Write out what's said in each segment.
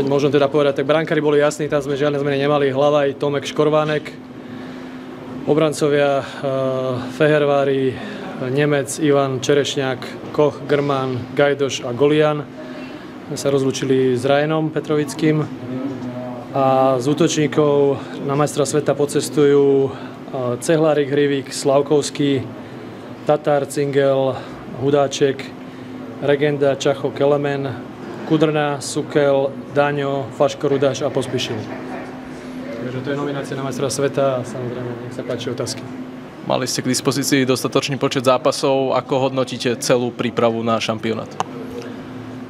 Môžem teda povedať, tak brankári boli jasní, tam sme žiadne zmeny nemali. Hlavaj, Tomek, Škorvánek, obrancovia Fehervári, Nemec, Ivan, Čerešňák, Koch, Grman, Gajdoš a Golian. My sa rozlúčili s Rajanom Petrovickým a z útočníkov na majstra sveta pocestujú Cehlárik, Hrivík, Slavkovský, Tatar, Cingel, Hudáček, Regenda, Čacho, Kelemen, Kudrna, Sukel, Daňo, Faško, Rudáš a Pospišil. Takže to je nominácia na majstra sveta a samozrejme, nech sa páči otázky. Mali ste k dispozícii dostatočný počet zápasov. Ako hodnotíte celú prípravu na šampionát?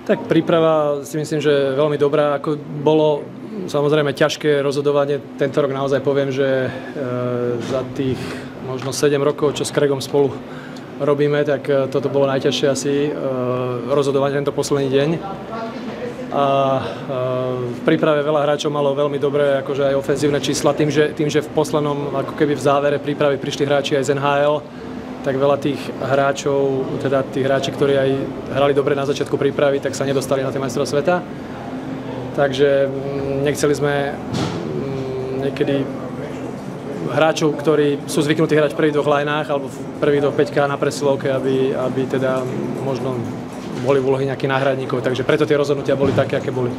Tak príprava si myslím, že je veľmi dobrá. Ako bolo samozrejme ťažké rozhodovanie. Tento rok naozaj poviem, že za tých možno 7 rokov, čo s Craigom spolu robíme, tak toto bolo najťažšie asi rozhodovanie tento posledný deň. A v príprave veľa hráčov malo veľmi dobré akože aj ofenzívne čísla. Tým, že v poslednom, ako keby v závere prípravy prišli hráči aj z NHL, tak veľa tých hráčov, teda tí hráči, ktorí aj hrali dobre na začiatku prípravy, tak sa nedostali na tie majstrovstvá sveta. Takže nechceli sme niekedy hráčov, ktorí sú zvyknutí hrať v prvých dvoch lineách alebo v prvých dvoch peťkách na presilovke, aby teda možno boli v úlohy nejakých náhradníkov. Takže preto tie rozhodnutia boli také, aké boli.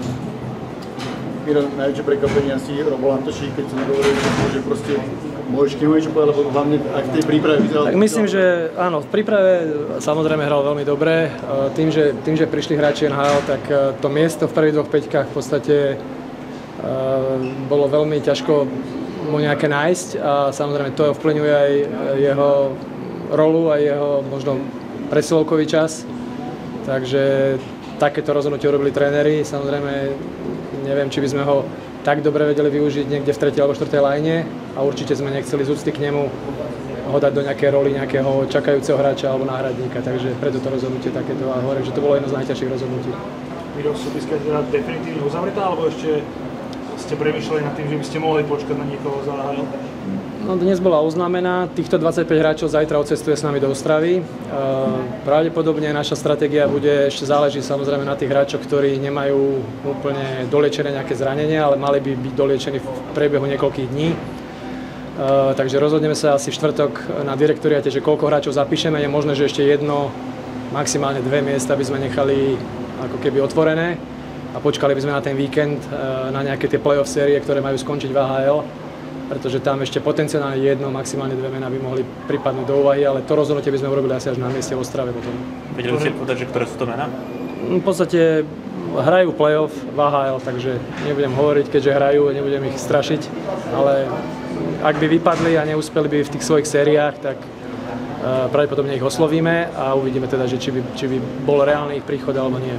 Miro, najväčšie prekvapenie asi Robo Lantošík, keď som hovoril, že proste môžeš k nemu niečo povedať, lebo hlavne aj v tej príprave vyzeral. Tak myslím, že áno, v príprave samozrejme hral veľmi dobre. Tým, že prišli hráči NHL, tak to miesto v prvých dvoch peťkách v podstate bolo veľmi ťažko mu nejaké nájsť a samozrejme to ovplyvňuje aj jeho rolu a jeho možno presilovkový čas. Takže takéto rozhodnutie urobili tréneri. Samozrejme neviem, či by sme ho tak dobre vedeli využiť niekde v 3. alebo 4. line a určite sme nechceli z úcty k nemu ho dať do nejakej roli nejakého čakajúceho hráča alebo náhradníka. Takže preto to rozhodnutie takéto a hovorím, že to bolo jedno z najťažších rozhodnutí. Miro, súpiska teda definitívne uzavretá, alebo ešte ste premýšľali nad tým, že by ste mohli počkať na niekoho za NHL? No, dnes bola oznámená, týchto 25 hráčov zajtra odcestuje s nami do Ostravy. Pravdepodobne naša stratégia bude, ešte záleží samozrejme na tých hráčoch, ktorí nemajú úplne doliečené nejaké zranenia, ale mali by byť doliečení v priebehu niekoľkých dní. Takže rozhodneme sa asi v štvrtok na direktoriate, že koľko hráčov zapíšeme. Je možné, že ešte jedno, maximálne 2 miesta by sme nechali ako keby otvorené a počkali by sme na ten víkend, na nejaké tie playoff série, ktoré majú skončiť v AHL. Pretože tam ešte potenciálne jedno, maximálne 2 mená by mohli pripadnúť do úvahy, ale to rozhodnutie by sme urobili asi až na mieste v Ostrave potom. Vedeli ste povedať, že ktoré sú to mená? V podstate hrajú play-off v AHL, takže nebudem hovoriť, keďže hrajú, nebudem ich strašiť, ale ak by vypadli a neúspeli by v tých svojich sériách, tak pravdepodobne ich oslovíme a uvidíme teda, že či by bol reálny ich príchod alebo nie.